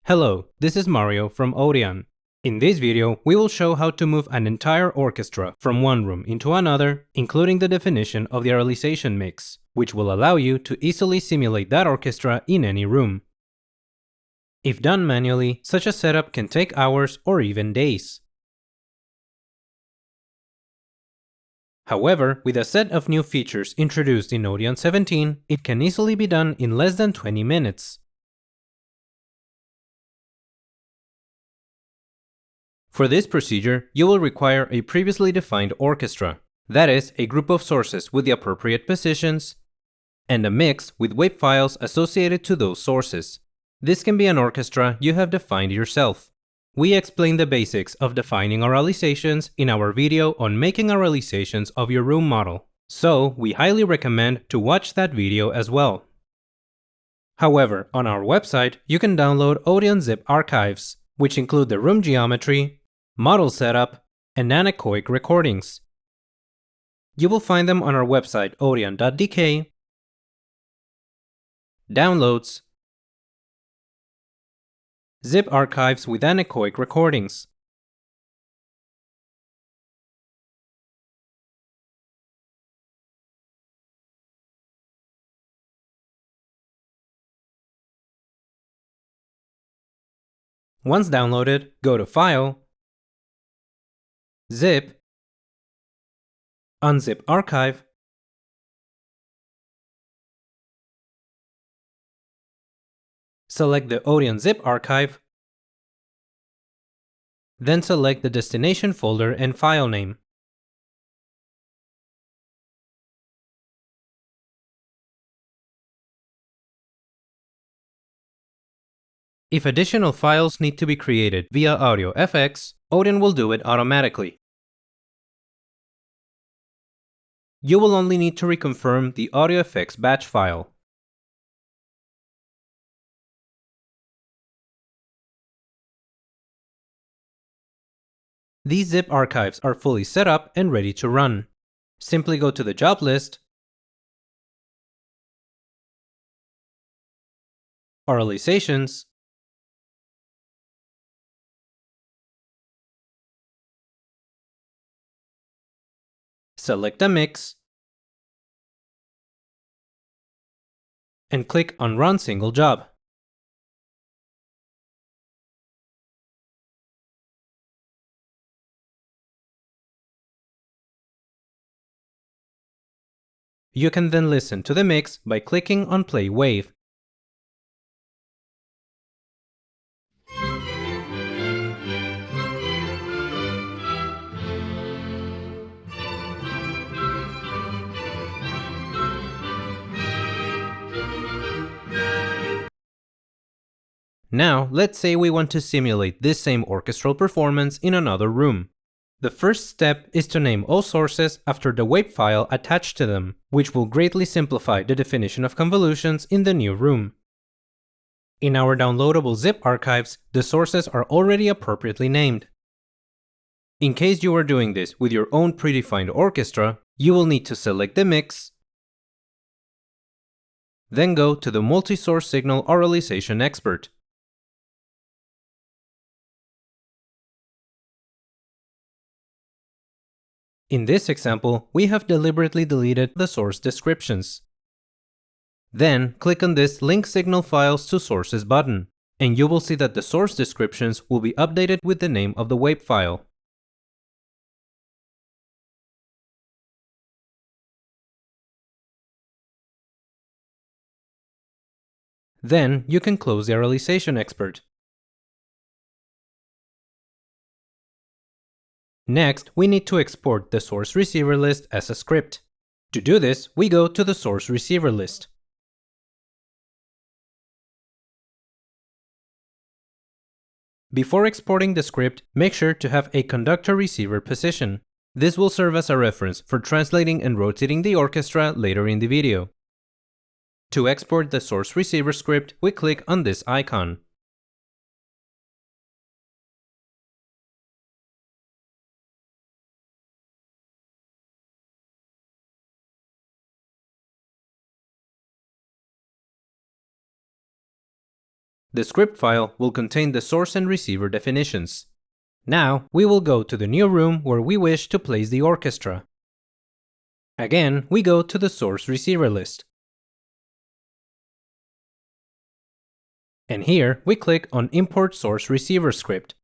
Hello, this is Mario from Audion. In this video, we will show how to move an entire orchestra from one room into another, including the definition of the auralization mix, which will allow you to easily simulate that orchestra in any room. If done manually, such a setup can take hours or even days. However, with a set of new features introduced in Audion 17, it can easily be done in less than 20 minutes. For this procedure, you will require a previously defined orchestra, that is, a group of sources with the appropriate positions, and a mix with wave files associated to those sources. This can be an orchestra you have defined yourself. We explain the basics of defining auralizations in our video on making auralizations of your room model, so we highly recommend to watch that video as well. However, on our website, you can download Audion zip archives, which include the room geometry, model setup, and anechoic recordings. You will find them on our website audion.dk, downloads, zip archives with anechoic recordings. Once downloaded, go to File, Zip, Unzip Archive, select the Audion zip archive, then select the destination folder and file name. If additional files need to be created via AudioFX, Audion will do it automatically. You will only need to reconfirm the AudioFX batch file. These zip archives are fully set up and ready to run. Simply go to the job list, Auralizations, select a mix, and click on Run Single Job. You can then listen to the mix by clicking on Play Wave. Now, let's say we want to simulate this same orchestral performance in another room. The first step is to name all sources after the wave file attached to them, which will greatly simplify the definition of convolutions in the new room. In our downloadable zip archives, the sources are already appropriately named. In case you are doing this with your own predefined orchestra, you will need to select the mix, then go to the Multi-Source Signal Auralization Expert. In this example, we have deliberately deleted the source descriptions. Then, click on this Link Signal Files to Sources button, and you will see that the source descriptions will be updated with the name of the wave file. Then, you can close the Auralization Expert. Next, we need to export the source receiver list as a script. To do this, we go to the source receiver list. Before exporting the script, make sure to have a conductor receiver position. This will serve as a reference for translating and rotating the orchestra later in the video. To export the source receiver script, we click on this icon. The script file will contain the source and receiver definitions. Now, we will go to the new room where we wish to place the orchestra. Again, we go to the source receiver list. And here, we click on Import Source Receiver Script.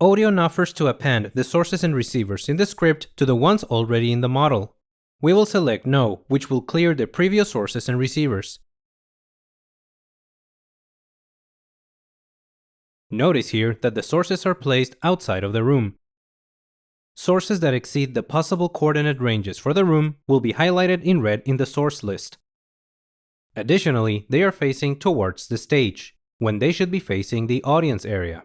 Audion offers to append the sources and receivers in the script to the ones already in the model. We will select No, which will clear the previous sources and receivers. Notice here that the sources are placed outside of the room. Sources that exceed the possible coordinate ranges for the room will be highlighted in red in the source list. Additionally, they are facing towards the stage, when they should be facing the audience area.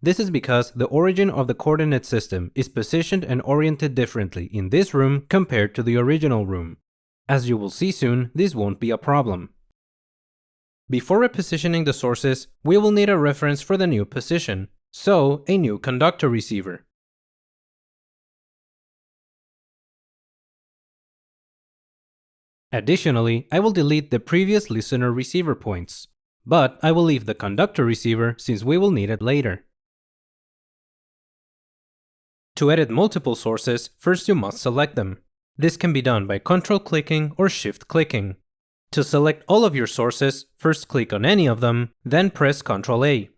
This is because the origin of the coordinate system is positioned and oriented differently in this room compared to the original room. As you will see soon, this won't be a problem. Before repositioning the sources, we will need a reference for the new position, so a new conductor receiver. Additionally, I will delete the previous listener receiver points, but I will leave the conductor receiver since we will need it later. To edit multiple sources, first you must select them. This can be done by Ctrl-clicking or Shift-clicking. To select all of your sources, first click on any of them, then press Ctrl-A.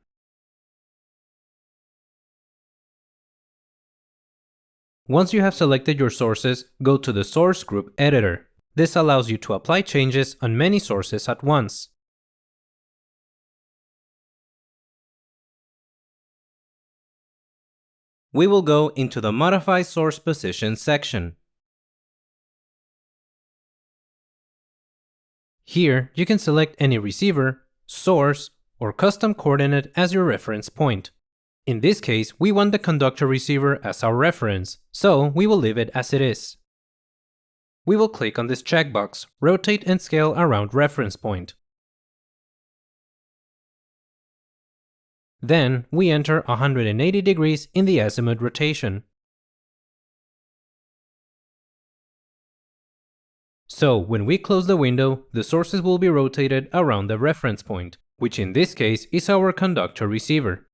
Once you have selected your sources, go to the Source Group Editor. This allows you to apply changes on many sources at once. We will go into the Modify Source Position section. Here, you can select any receiver, source, or custom coordinate as your reference point. In this case, we want the conductor receiver as our reference, so we will leave it as it is. We will click on this checkbox, Rotate and Scale Around Reference Point. Then, we enter 180 degrees in the azimuth rotation. So, when we close the window, the sources will be rotated around the reference point, which in this case is our conductor receiver.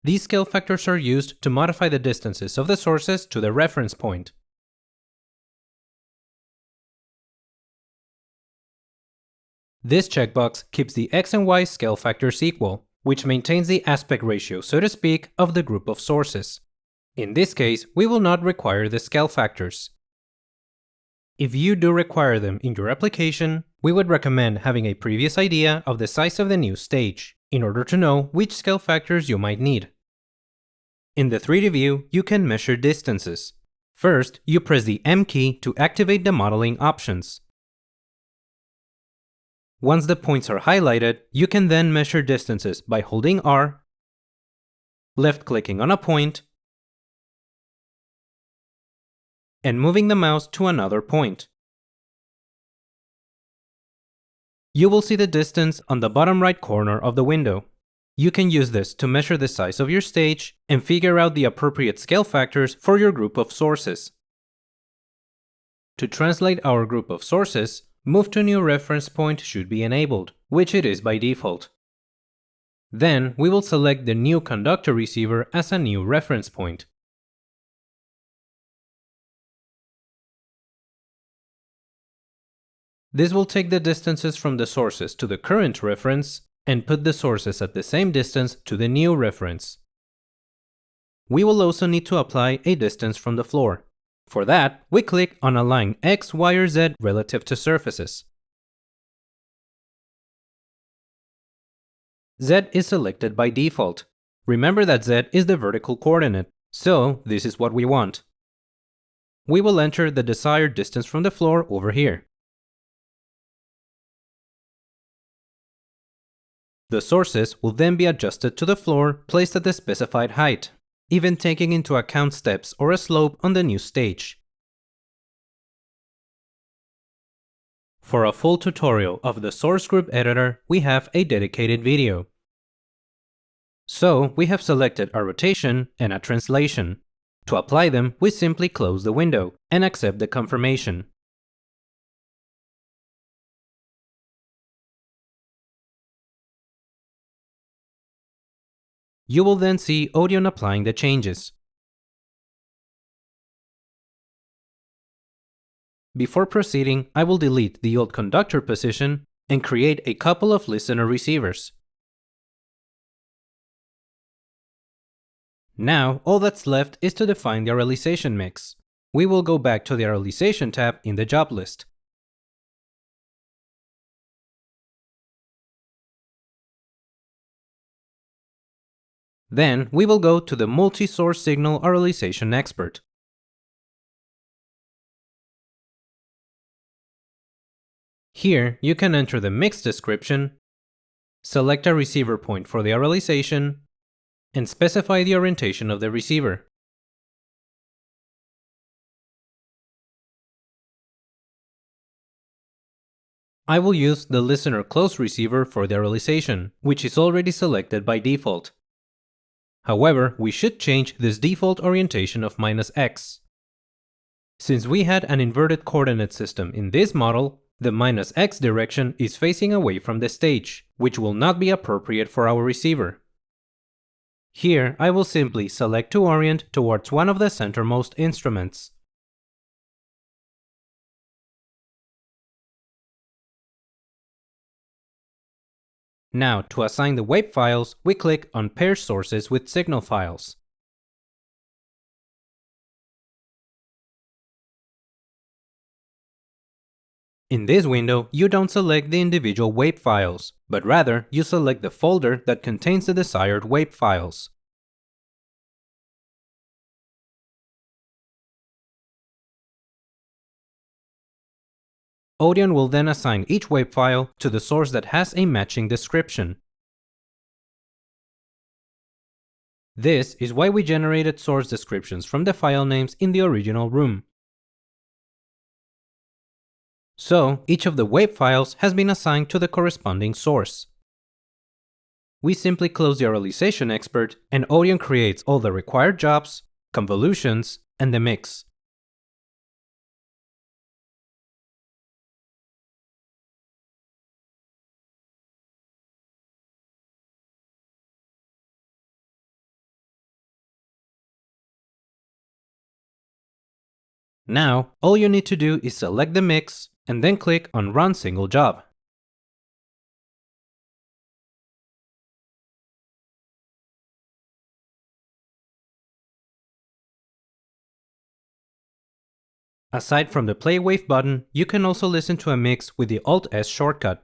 These scale factors are used to modify the distances of the sources to the reference point. This checkbox keeps the X and Y scale factors equal, which maintains the aspect ratio, so to speak, of the group of sources. In this case, we will not require the scale factors. If you do require them in your application, we would recommend having a previous idea of the size of the new stage, in order to know which scale factors you might need. In the 3D view, you can measure distances. First, you press the M key to activate the modeling options. Once the points are highlighted, you can then measure distances by holding R, left-clicking on a point, and moving the mouse to another point. You will see the distance on the bottom right corner of the window. You can use this to measure the size of your stage and figure out the appropriate scale factors for your group of sources. To translate our group of sources, Move to New Reference Point should be enabled, which it is by default. Then we will select the new conductor receiver as a new reference point. This will take the distances from the sources to the current reference and put the sources at the same distance to the new reference. We will also need to apply a distance from the floor. For that, we click on Align X, Y, or Z relative to surfaces. Z is selected by default. Remember that Z is the vertical coordinate, so this is what we want. We will enter the desired distance from the floor over here. The sources will then be adjusted to the floor placed at the specified height, even taking into account steps or a slope on the new stage. For a full tutorial of the Source Group Editor, we have a dedicated video. So we have selected a rotation and a translation. To apply them, we simply close the window and accept the confirmation. You will then see Odeon applying the changes. Before proceeding, I will delete the old conductor position and create a couple of listener receivers. Now, all that's left is to define the auralization mix. We will go back to the Auralization tab in the job list. Then, we will go to the Multi-Source Signal Auralization Expert. Here, you can enter the mix description, select a receiver point for the auralization, and specify the orientation of the receiver. I will use the listener close receiver for the auralization, which is already selected by default. However, we should change this default orientation of -x. Since we had an inverted coordinate system in this model, the -x direction is facing away from the stage, which will not be appropriate for our receiver. Here, I will simply select to orient towards one of the centermost instruments. Now, to assign the wave files, we click on Pair Sources with Signal Files. In this window, you don't select the individual wave files, but rather you select the folder that contains the desired wave files. Odeon will then assign each wave file to the source that has a matching description. This is why we generated source descriptions from the file names in the original room. So, each of the wave files has been assigned to the corresponding source. We simply close the Auralization Expert, and Odeon creates all the required jobs, convolutions, and the mix. Now, all you need to do is select the mix, and then click on Run Single Job. Aside from the Play Wave button, you can also listen to a mix with the Alt-S shortcut.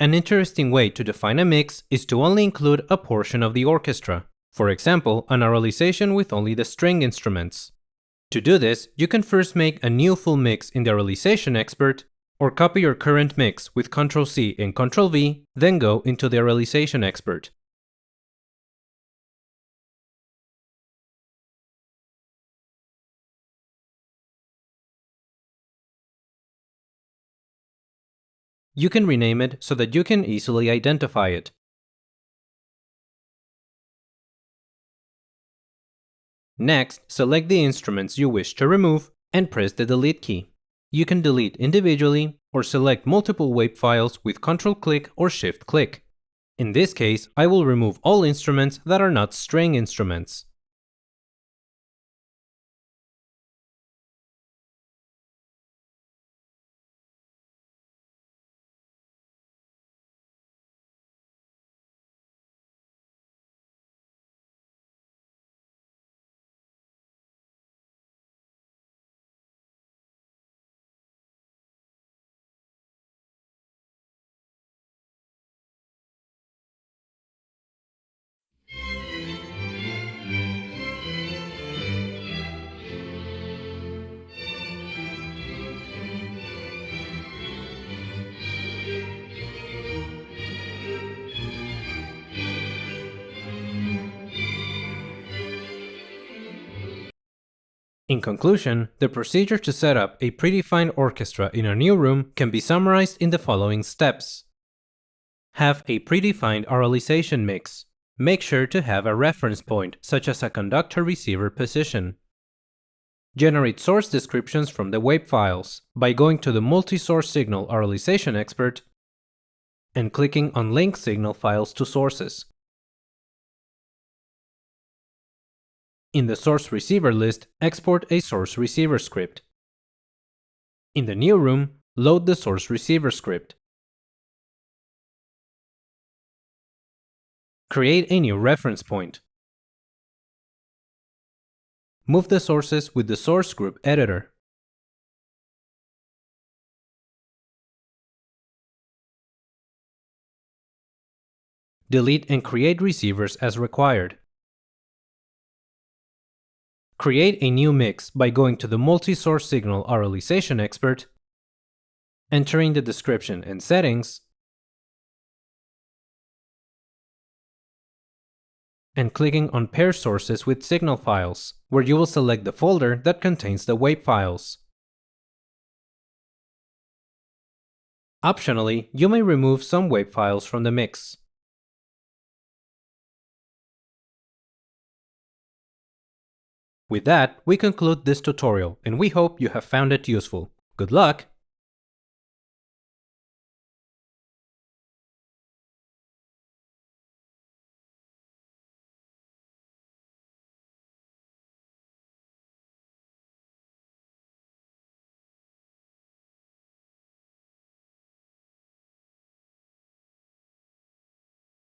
An interesting way to define a mix is to only include a portion of the orchestra. For example, an auralization with only the string instruments. To do this, you can first make a new full mix in the Auralization Expert, or copy your current mix with Ctrl-C and Ctrl-V, then go into the Auralization Expert. You can rename it so that you can easily identify it. Next, select the instruments you wish to remove and press the Delete key. You can delete individually or select multiple wave files with Ctrl-click or Shift-click. In this case, I will remove all instruments that are not string instruments. In conclusion, the procedure to set up a predefined orchestra in a new room can be summarized in the following steps. Have a predefined auralization mix. Make sure to have a reference point, such as a conductor-receiver position. Generate source descriptions from the WAV files by going to the Multi-Source Signal Auralization Expert and clicking on Link Signal Files to Sources. In the source receiver list, export a source receiver script. In the new room, load the source receiver script. Create a new reference point. Move the sources with the source group editor. Delete and create receivers as required. Create a new mix by going to the Multi-Source Signal Auralization Expert, entering the description and settings, and clicking on Pair Sources with Signal Files, where you will select the folder that contains the WAV files. Optionally, you may remove some WAV files from the mix. With that, we conclude this tutorial, and we hope you have found it useful. Good luck!